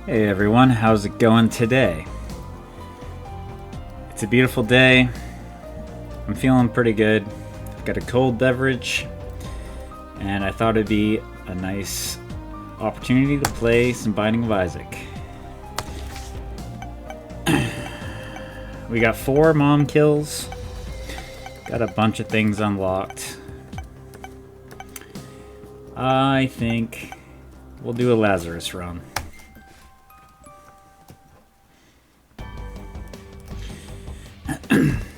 Hey everyone, how's it going today? It's a beautiful day. I'm feeling pretty good. I've got a cold beverage, and I thought it'd be a nice opportunity to play some Binding of Isaac. We got 4 mom kills. Got a bunch of things unlocked. I think we'll do a Lazarus run.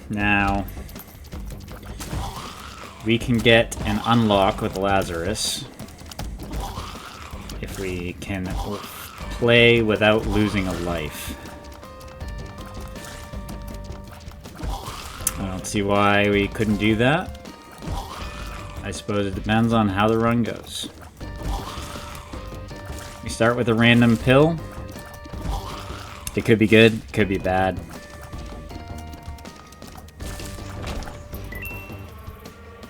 Now, we can get an unlock with Lazarus if we can play without losing a life. I don't see why we couldn't do that. I suppose it depends on how the run goes. We start with a random pill. It could be good, it could be bad.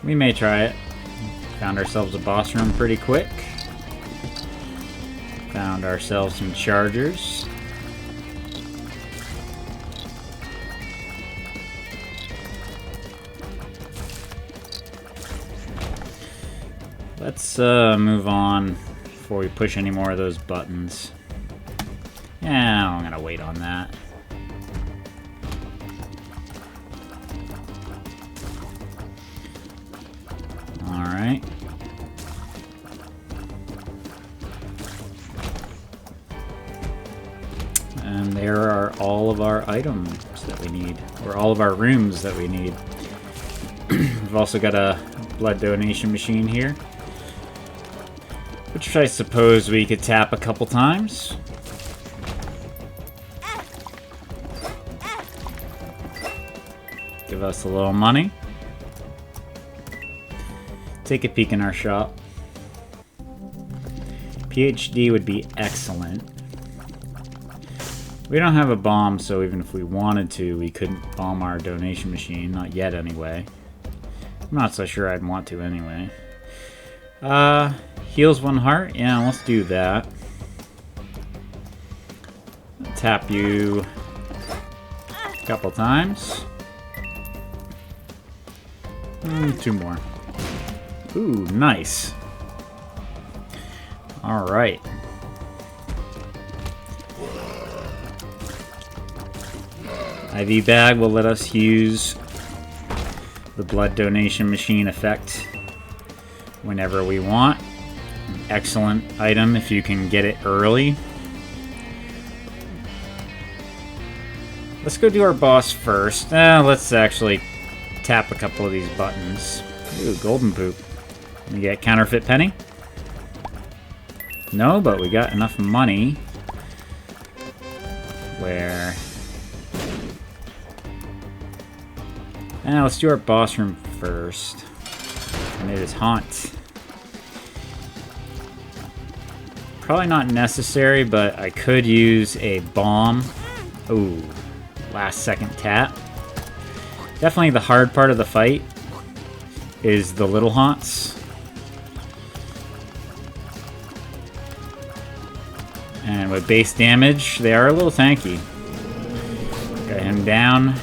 We may try it. Found ourselves a boss room pretty quick. Found ourselves some chargers. Let's move on before we push any more of those buttons. Yeah, I'm gonna wait on that. Alright. And there are all of our items that we need, or all of our rooms that we need. We've also got a blood donation machine here, which I suppose we could tap a couple times. Give us a little money. Take a peek in our shop. PhD would be excellent. We don't have a bomb, so even if we wanted to, we couldn't bomb our donation machine. Not yet, anyway. I'm not so sure I'd want to, anyway. Heals 1 heart? Yeah, let's do that. Tap you a couple times. 2 more. Ooh, nice. Alright. IV bag will let us use the blood donation machine effect whenever we want. An excellent item if you can get it early. Let's go do our boss first. Let's actually tap a couple of these buttons. Ooh, golden poop. We get counterfeit penny? No, but we got enough money where... let's do our boss room first. And it is Haunt. Probably not necessary, but I could use a bomb. Ooh, last second tap. Definitely the hard part of the fight is the little haunts. And with base damage, they are a little tanky. Got him down.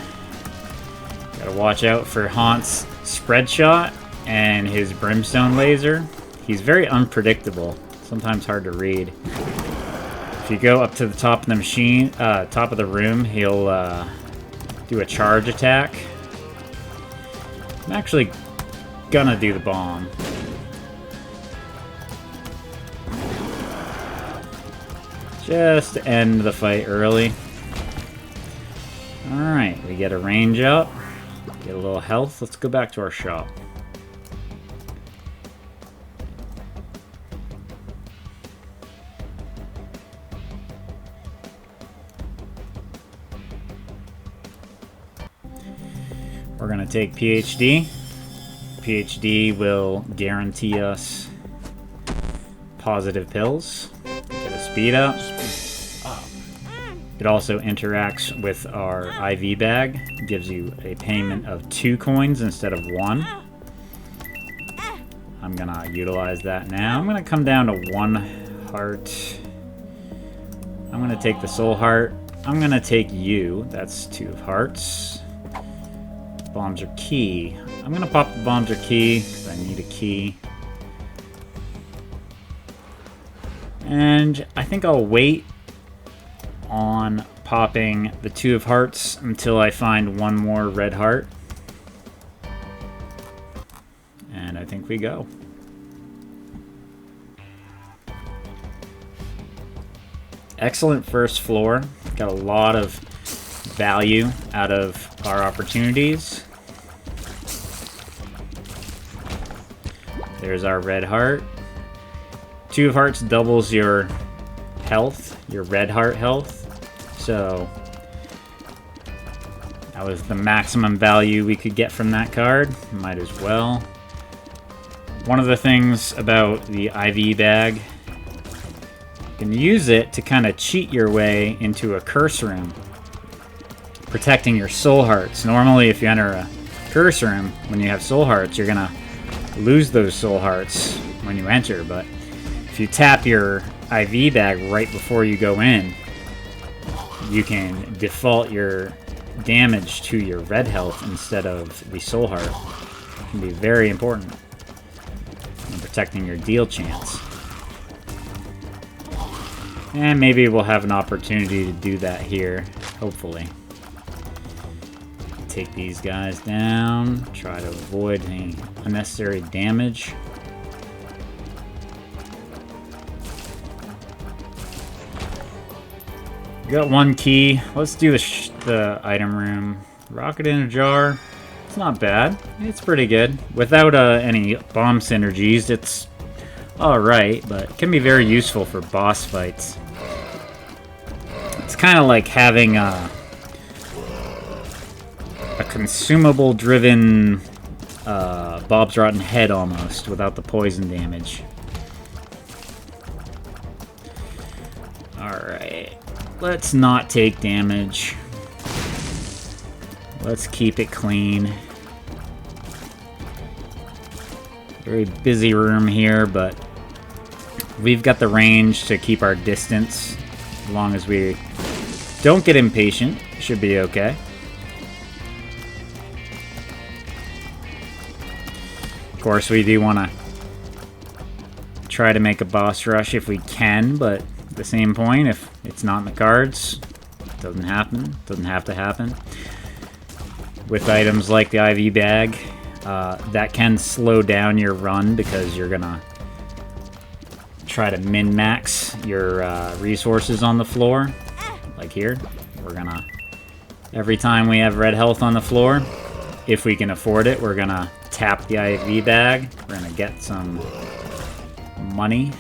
Gotta watch out for Haunt's spread shot and his brimstone laser. He's very unpredictable. Sometimes hard to read. If you go up to the top of the machine, top of the room, he'll do a charge attack. I'm actually gonna do the bomb. Just to end the fight early. Alright, we get a range up. Get a little health. Let's go back to our shop. We're gonna take PhD. PhD will guarantee us positive pills. Get a speed up. It also interacts with our IV bag. It gives you a payment of 2 coins instead of 1. I'm gonna utilize that now. I'm gonna come down to 1 heart, I'm gonna take the soul heart. I'm gonna take you. That's 2 of hearts. Bombs are key. I'm gonna pop the bombs are key because I need a key. And I think I'll wait on popping the 2 of hearts until I find one more red heart. And I think we go. Excellent first floor. Got a lot of value out of our opportunities. There's our red heart. 2 of hearts doubles your health, your red heart health. So that was the maximum value we could get from that card. Might as well. One of the things about the IV bag, you can use it to kind of cheat your way into a curse room, protecting your soul hearts. Normally, if you enter a curse room, when you have soul hearts, you're gonna lose those soul hearts when you enter, but if you tap your IV bag right before you go in, you can default your damage to your red health instead of the soul heart. It can be very important in protecting your deal chance. And maybe we'll have an opportunity to do that here, hopefully. Take these guys down, try to avoid any unnecessary damage. We got 1 key. Let's do the item room. Rocket in a jar. It's not bad. It's pretty good. Without any bomb synergies, it's alright, but it can be very useful for boss fights. It's kind of like having a consumable-driven Bob's Rotten Head almost, without the poison damage. Alright. Let's not take damage. Let's keep it clean. Very busy room here, but we've got the range to keep our distance. As long as we don't get impatient, should be okay. Of course, we do want to try to make a boss rush if we can, but at the same point, if it's not in the cards, it doesn't happen. Doesn't have to happen. With items like the IV bag, that can slow down your run because you're gonna try to min-max your resources on the floor. Like here, we're gonna, every time we have red health on the floor, if we can afford it, we're gonna tap the IV bag. We're gonna get some money.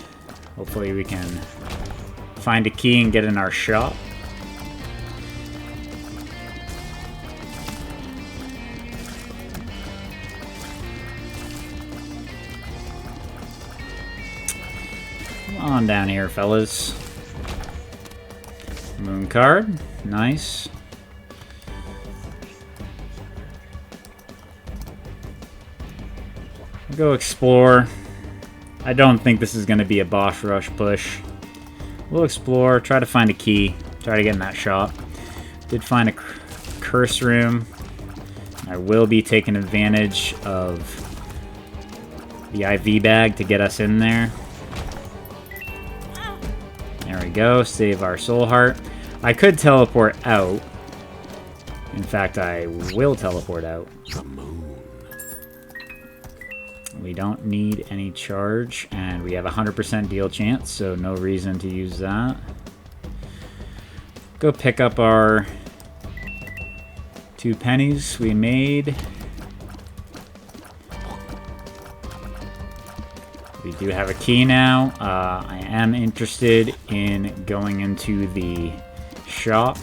Hopefully we can find a key and get in our shop. Come on down here, fellas. Moon card. Nice. We'll go explore. I don't think this is going to be a boss rush push. We'll explore, try to find a key, try to get in that shop. Did find a curse room. I will be taking advantage of the IV bag to get us in there. There we go, save our soul heart. I could teleport out. In fact, I will teleport out. We don't need any charge, and we have a 100% deal chance, so no reason to use that. Go pick up our 2 pennies we made. We do have a key now. I am interested in going into the shop.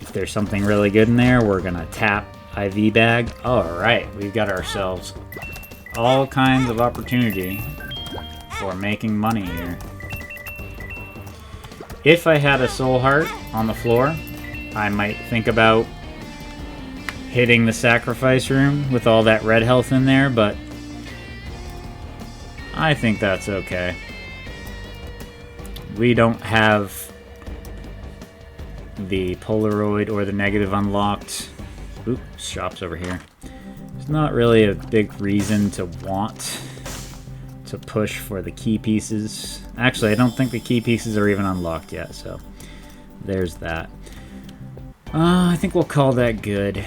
If there's something really good in there, we're gonna tap IV bag. Alright, we've got ourselves all kinds of opportunity for making money here. If I had a soul heart on the floor, I might think about hitting the sacrifice room with all that red health in there, but I think that's okay. we don't have the Polaroid or the negative unlocked. Oops, shop's over here. There's not really a big reason to want to push for the key pieces. Actually, I don't think the key pieces are even unlocked yet, so there's that. I think we'll call that good.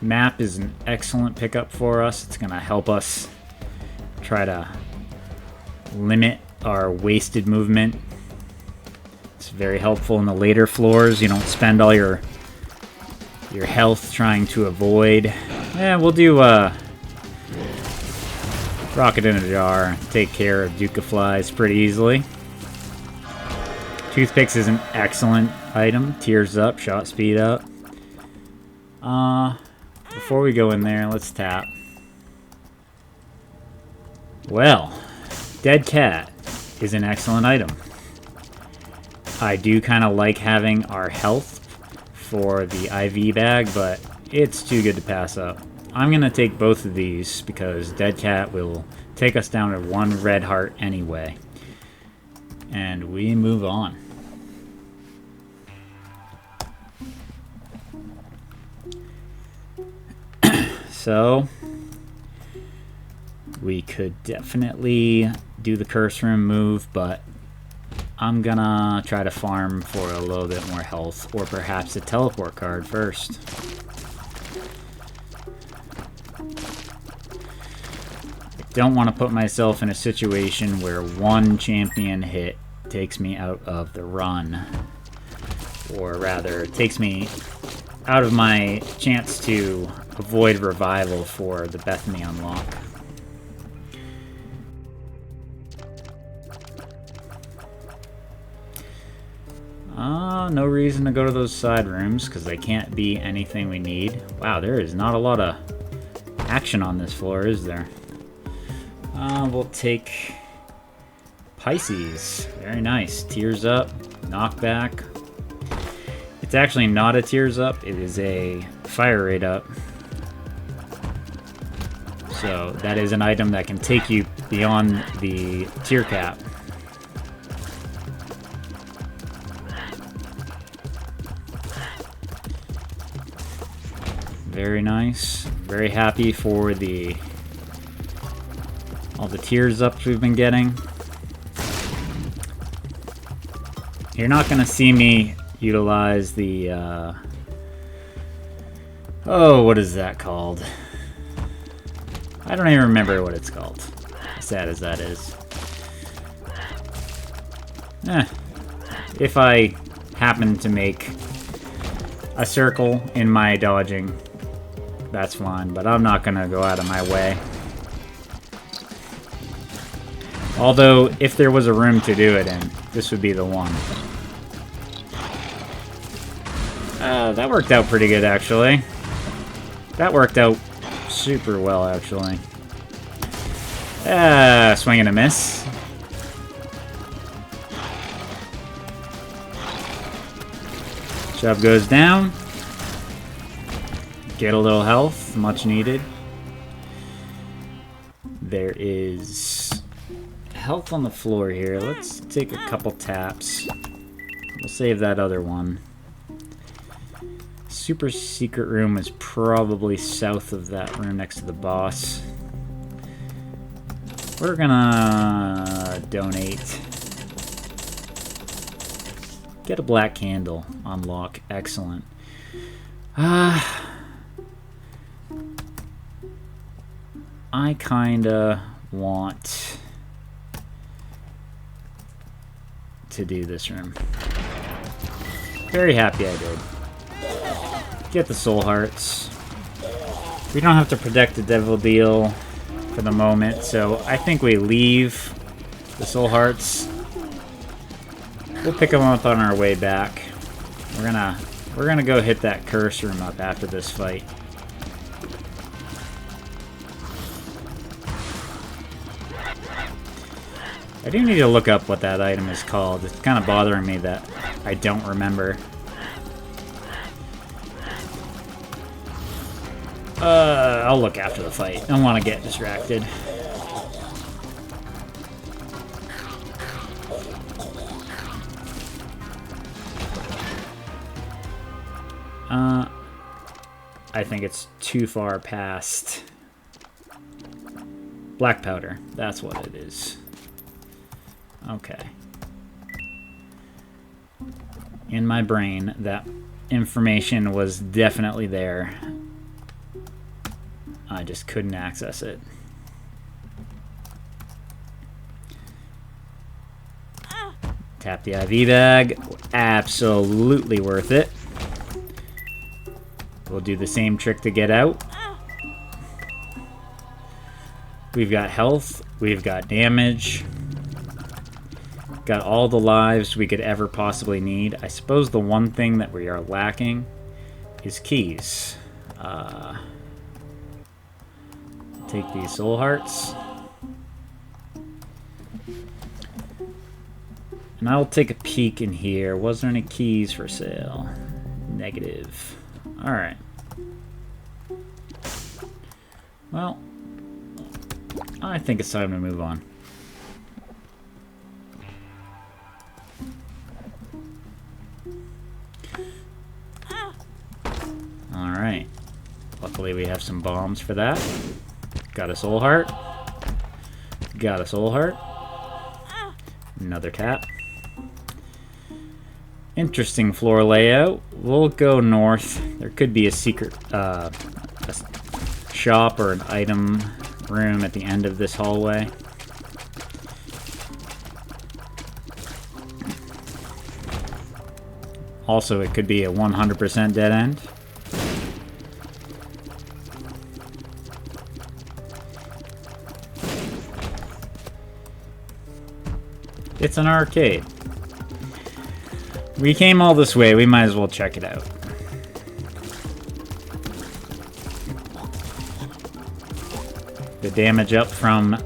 Map is an excellent pickup for us. It's gonna help us try to limit our wasted movement. It's very helpful in the later floors. You don't spend all your health trying to avoid. Yeah, we'll do Rocket in a Jar. Take care of Duke of Flies pretty easily. Toothpicks is an excellent item. Tears up, shot speed up. Before we go in there, let's tap. Well, Dead Cat is an excellent item. I do kind of like having our health for the IV bag, but it's too good to pass up. I'm going to take both of these because Dead Cat will take us down to 1 red heart anyway. And we move on. So, we could definitely do the curse room move, but I'm gonna try to farm for a little bit more health, or perhaps a teleport card first. I don't want to put myself in a situation where 1 champion hit takes me out of the run, or rather, takes me out of my chance to avoid revival for the Bethany unlock. No reason to go to those side rooms, because they can't be anything we need. Wow, there is not a lot of action on this floor, is there? We'll take Pisces. Very nice. Tears up, knockback. It's actually not a tears up, it is a fire rate up. So that is an item that can take you beyond the tier cap. Very nice. Very happy for all the tears ups we've been getting. You're not gonna see me utilize the oh, what is that called? I don't even remember what it's called. As sad as that is. If I happen to make a circle in my dodging, that's fine, but I'm not gonna go out of my way. Although, if there was a room to do it in, this would be the one. That worked out pretty good, actually. That worked out super well, actually. Swing and a miss. Shove goes down. Get a little health, much needed. There is health on the floor here. Let's take a couple taps. We'll save that other one. Super secret room is probably south of that room next to the boss. We're gonna donate. Get a black candle. Unlock. Excellent. I kinda want to do this room. Very happy I did. Get the soul hearts. We don't have to protect the devil deal for the moment, so I think we leave the soul hearts. We'll pick them up on our way back. We're gonna go hit that curse room up after this fight. I do need to look up what that item is called. It's kind of bothering me that I don't remember. I'll look after the fight. I don't want to get distracted. I think it's too far past. Black powder. That's what it is. Okay. In my brain, that information was definitely there. I just couldn't access it. Tap the IV bag. Absolutely worth it. We'll do the same trick to get out. We've got health. We've got damage. Got all the lives we could ever possibly need. I suppose the one thing that we are lacking is keys. Take these soul hearts. And I'll take a peek in here. Was there any keys for sale? Negative. Alright. Well, I think it's time to move on. Alright. Luckily we have some bombs for that. Got a soul heart. Got a soul heart. Another tap. Interesting floor layout. We'll go north. There could be a secret a shop or an item room at the end of this hallway. Also, it could be a 100% dead end. It's an arcade. We came all this way, we might as well check it out. The damage up from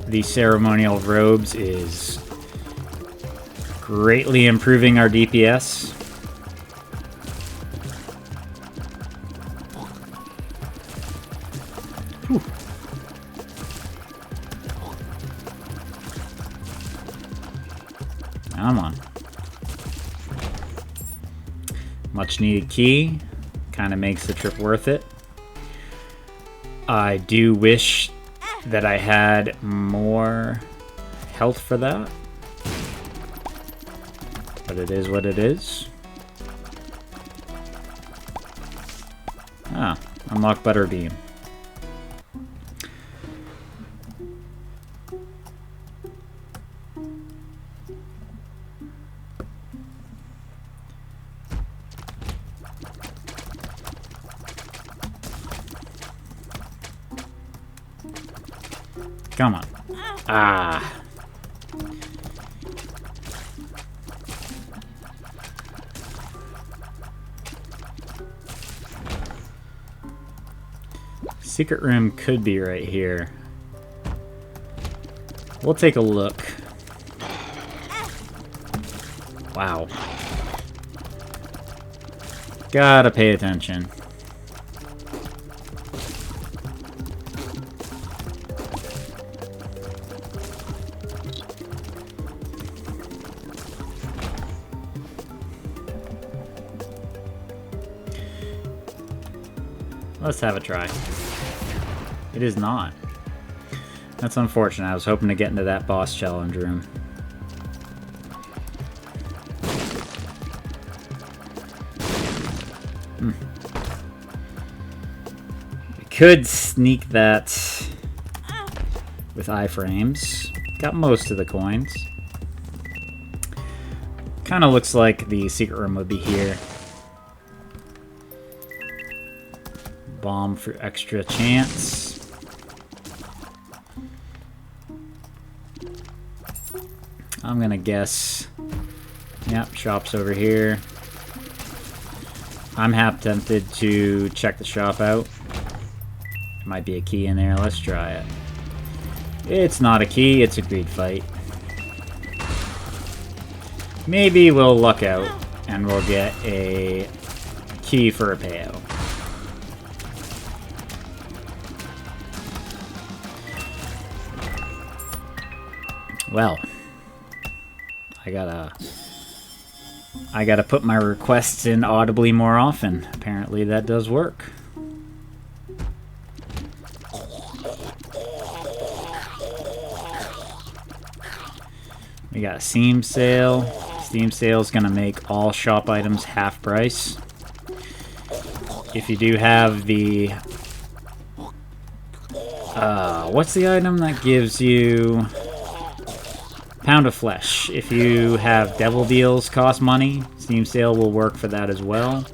the ceremonial robes is greatly improving our DPS. Whew. Come on. Much needed key. Kind of makes the trip worth it. I do wish that I had more health for that. But it is what it is. Ah, unlock Butterbeam. Come on. Ah. Secret room could be right here. We'll take a look. Wow. Gotta pay attention. Let's have a try. It is not. That's unfortunate. I was hoping to get into that boss challenge room. We could sneak that with iframes. Got most of the coins. Kind of looks like the secret room would be here. Bomb for extra chance. I'm gonna guess. Yep, shop's over here. I'm half tempted to check the shop out. Might be a key in there. Let's try it. It's not a key, it's a greed fight. Maybe we'll luck out and we'll get a key for a payout. Well, I gotta put my requests in audibly more often. Apparently that does work. We got Steam Sale. Steam Sale is going to make all shop items half price. If you do have the... what's the item that gives you... Pound of Flesh. If you have Devil Deals cost money, Steam Sale will work for that as well.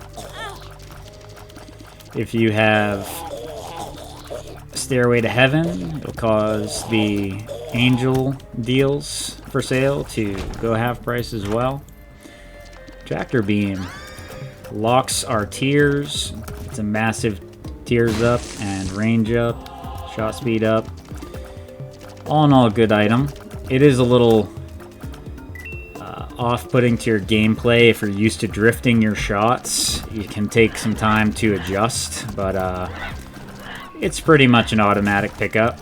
If you have Stairway to Heaven, it'll cause the Angel Deals for sale to go half price as well. Tractor Beam locks our tiers. It's a massive tiers up and range up, shot speed up. All in all, a good item. It is a little off-putting to your gameplay if you're used to drifting your shots. You can take some time to adjust, but it's pretty much an automatic pickup.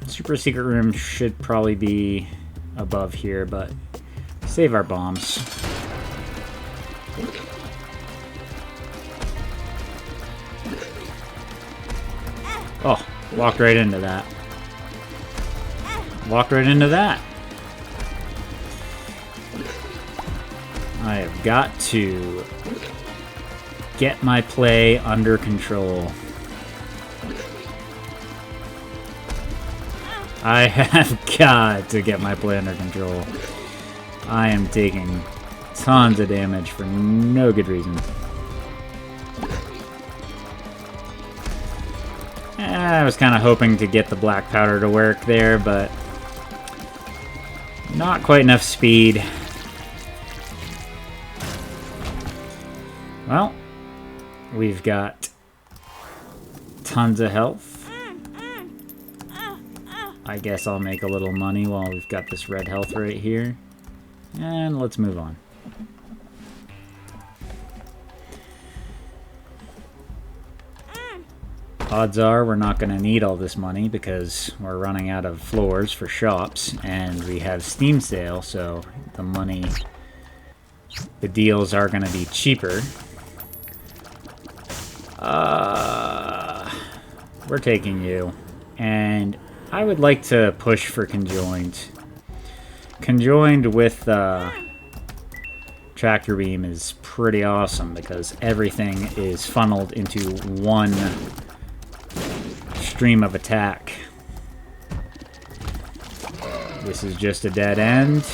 Super secret room should probably be above here, but save our bombs. Oh, walked right into that. Walked right into that. I have got to get my play under control. I have got to get my play under control. I am taking tons of damage for no good reason. I was kind of hoping to get the black powder to work there, but not quite enough speed. Well, we've got tons of health. I guess I'll make a little money while we've got this red health right here. And let's move on. Odds are we're not going to need all this money because we're running out of floors for shops and we have Steam Sale, so the money, the deals are going to be cheaper. We're taking you, and I would like to push for Conjoined. Conjoined with Tractor Beam is pretty awesome because everything is funneled into one stream of attack. This is just a dead end.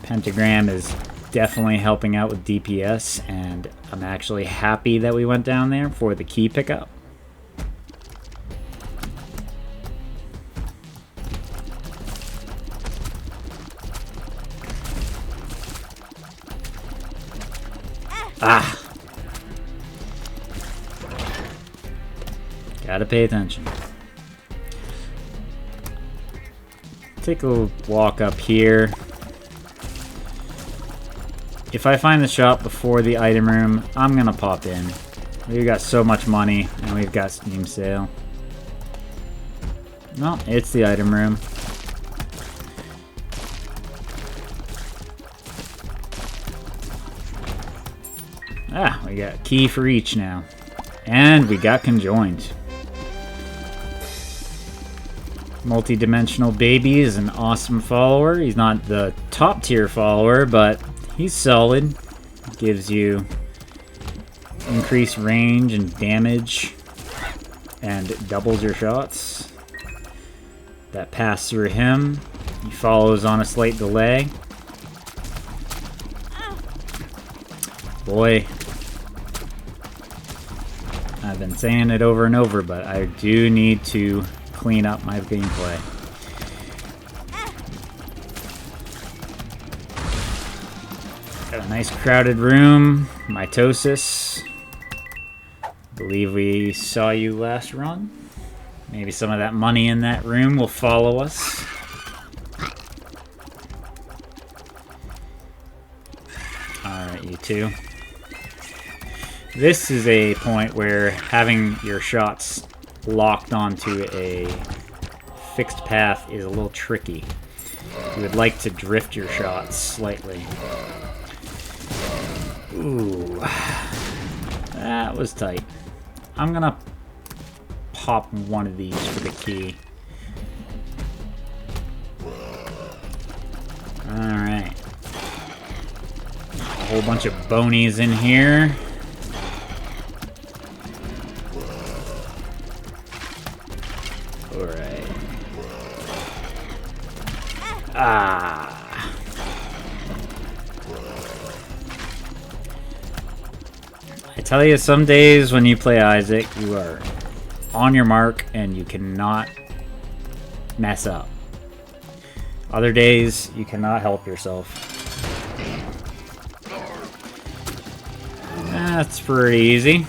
Pentagram is definitely helping out with DPS, and I'm actually happy that we went down there for the key pickup. Ah! Gotta pay attention. Take a walk up here. If I find the shop before the item room, I'm gonna pop in. We've got so much money, and we've got Steam Sale. No, it's the item room. Ah, we got a key for each now. And we got Conjoined. Multi-dimensional Baby is an awesome follower. He's not the top tier follower, but he's solid. Gives you increased range and damage and doubles your shots that pass through him. He follows on a slight delay. Boy, I've been saying it over and over, but I do need to clean up my gameplay. Got a nice crowded room. Mitosis. Believe we saw you last run. Maybe some of that money in that room will follow us. Alright, you two. This is a point where having your shots locked onto a fixed path is a little tricky. You would like to drift your shots slightly. Ooh. That was tight. I'm gonna pop one of these for the key. Alright. A whole bunch of bonies in here. Alright. Ah. I tell you, some days when you play Isaac, you are on your mark and you cannot mess up. Other days, you cannot help yourself. That's pretty easy.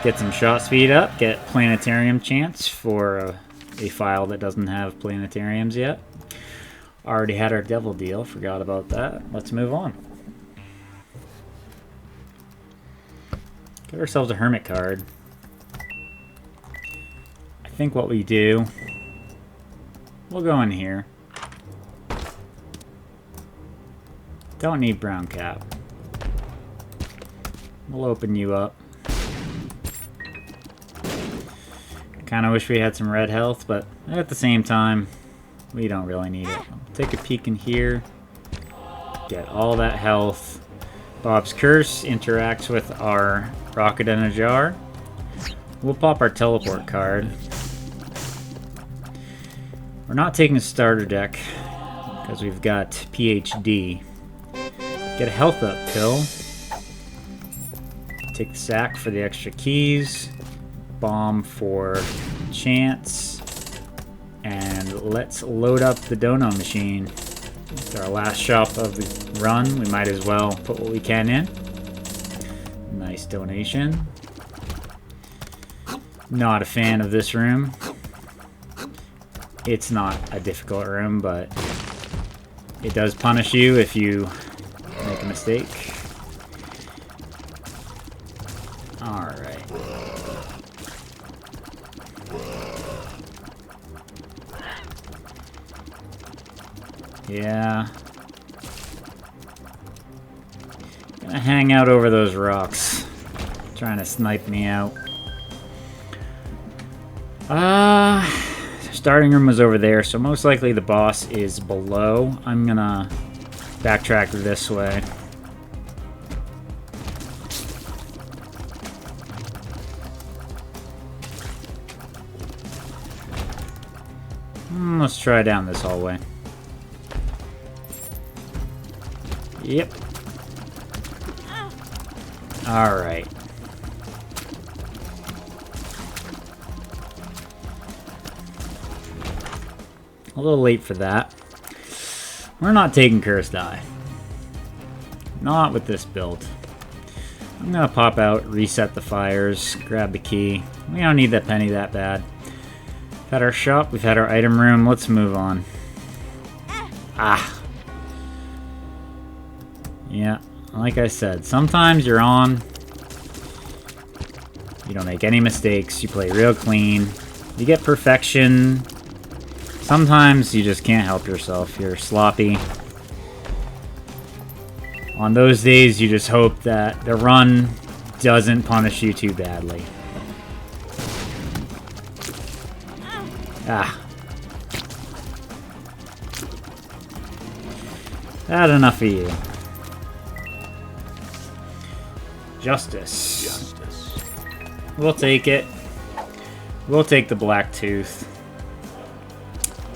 Get some shot speed up, get planetarium chance for a file that doesn't have planetariums yet. Already had our devil deal, forgot about that. Let's move on. Get ourselves a hermit card. I think what we do, we'll go in here. Don't need brown cap. We'll open you up. Kind of wish we had some red health, but at the same time, we don't really need it. Take a peek in here. Get all that health. Bob's Curse interacts with our Rocket in a Jar. We'll pop our teleport card. We're not taking a starter deck because we've got PhD. Get a health up pill. Take the sack for the extra keys. Bomb for chance. And let's load up the dono machine. It's our last shop of the run. We might as well put what we can in. Nice donation. Not a fan of this room. It's not a difficult room, but it does punish you if you make a mistake. Alright. Yeah. Gonna hang out over those rocks. Trying to snipe me out. Starting room was over there, so most likely the boss is below. I'm gonna backtrack this way. Let's try down this hallway. Yep. Alright. A little late for that. We're not taking Cursed Eye. Not with this build. I'm gonna pop out, reset the fires, grab the key. We don't need that penny that bad. We've had our shop, we've had our item room. Let's move on. Ah. Yeah, like I said, sometimes you're on. You don't make any mistakes. You play real clean. You get perfection. Sometimes you just can't help yourself. You're sloppy. On those days, you just hope that the run doesn't punish you too badly. Ah. Had enough of you. Justice. We'll take it. We'll take the black tooth.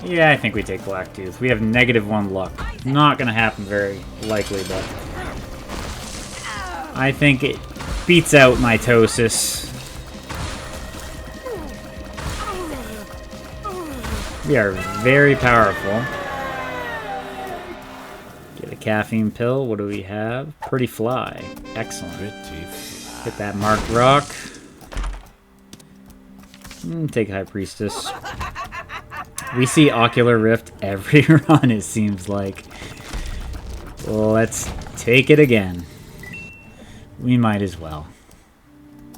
Yeah, I think we take black tooth. We have -1 luck. Not gonna happen very likely, but I think it beats out mitosis. We are very powerful. Get a caffeine pill. What do we have? Pretty fly. Excellent. Hit that marked rock. Take High Priestess. We see Ocular Rift every run, it seems like. Let's take it again. We might as well.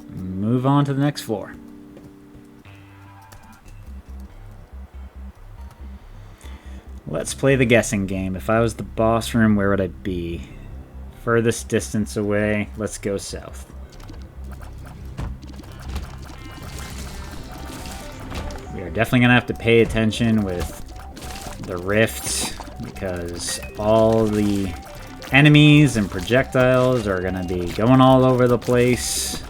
Move on to the next floor. Let's play the guessing game. If I was the boss room, where would I be? Furthest distance away. Let's go south. We are definitely going to have to pay attention with the rift, because all the enemies and projectiles are going to be going all over the place.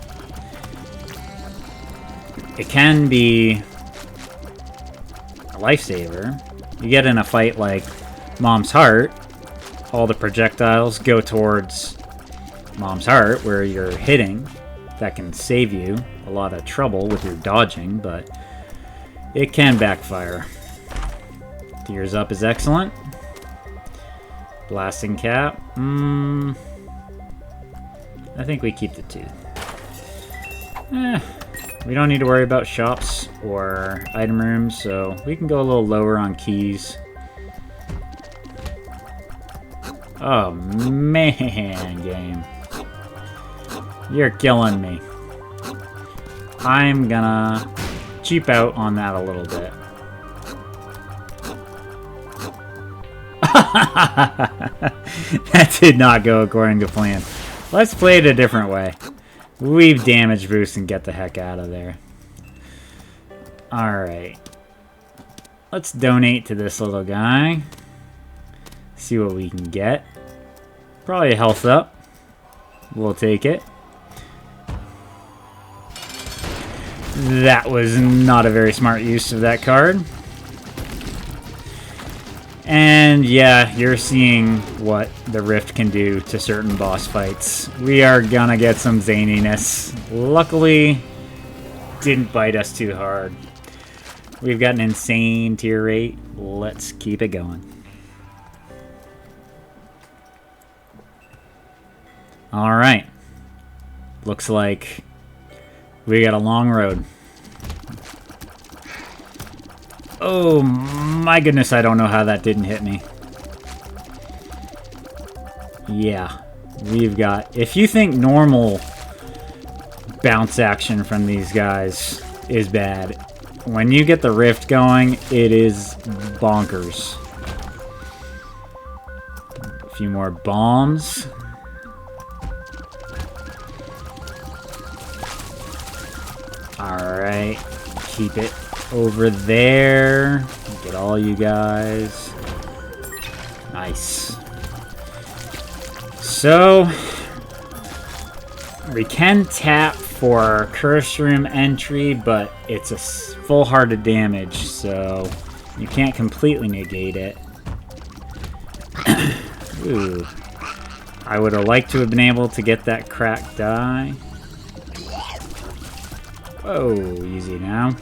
It can be a lifesaver. You get in a fight like Mom's Heart, all the projectiles go towards Mom's Heart, where you're hitting. That can save you a lot of trouble with your dodging, but it can backfire. Tears Up is excellent. Blasting Cap. I think we keep the tooth. We don't need to worry about shops or item rooms, so we can go a little lower on keys. Oh man, game. You're killing me. I'm gonna cheap out on that a little bit. That did not go according to plan. Let's play it a different way. Leave damage boost and get the heck out of there. Alright. Let's donate to this little guy. See what we can get. Probably a health up. We'll take it. That was not a very smart use of that card. And yeah, you're seeing what the Rift can do to certain boss fights. We are gonna get some zaniness. Luckily, didn't bite us too hard. We've got an insane tier rate. Let's keep it going. Alright. Looks like we got a long road. Oh my goodness, I don't know how that didn't hit me. Yeah, we've got... If you think normal bounce action from these guys is bad, when you get the Rift going, it is bonkers. A few more bombs. Alright, keep it over there. Get all you guys. Nice. So, we can tap for curse room entry, but it's a full heart of damage, so you can't completely negate it. Ooh. I would have liked to have been able to get that cracked die. Whoa, easy now.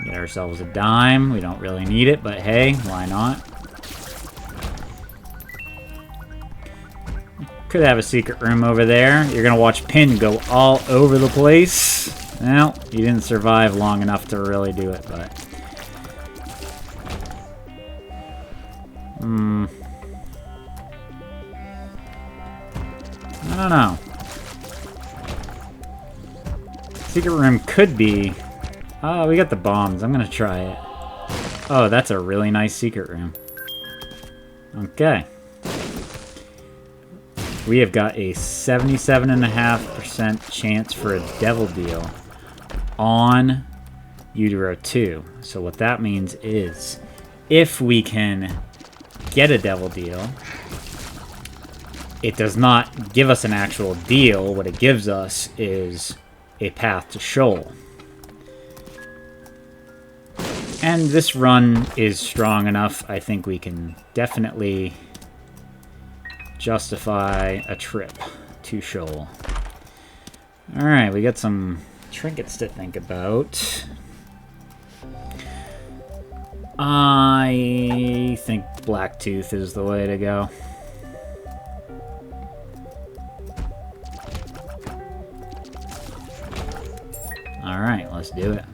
Get ourselves a dime. We don't really need it, but hey, why not? Could have a secret room over there. You're gonna watch Pin go all over the place. Well, you didn't survive long enough to really do it, but... I don't know. Secret room could be... Oh, we got the bombs. I'm gonna try it. Oh, that's a really nice secret room. Okay. We have got a 77.5% chance for a devil deal on Utero 2. So what that means is, if we can get a devil deal, it does not give us an actual deal. What it gives us is a path to Shoal. And this run is strong enough. I think we can definitely justify a trip to Shoal. Alright, we got some trinkets to think about. I think Blacktooth is the way to go. Alright, let's do it.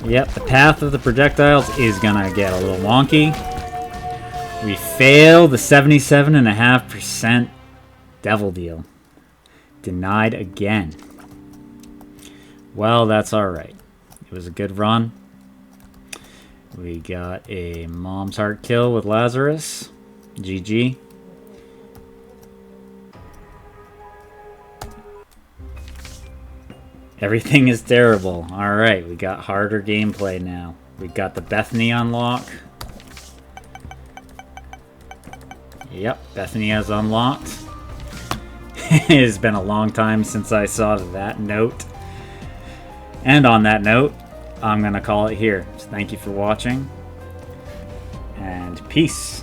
Yep, the path of the projectiles is gonna get a little wonky. We failed the 77.5% devil deal. Denied again. Well, that's alright. It was a good run. We got a mom's heart kill with Lazarus. GG. Everything is terrible. Alright, we got harder gameplay now. We got the Bethany unlock. Yep, Bethany has unlocked. It has been a long time since I saw that note. And on that note, I'm going to call it here. So thank you for watching. And peace.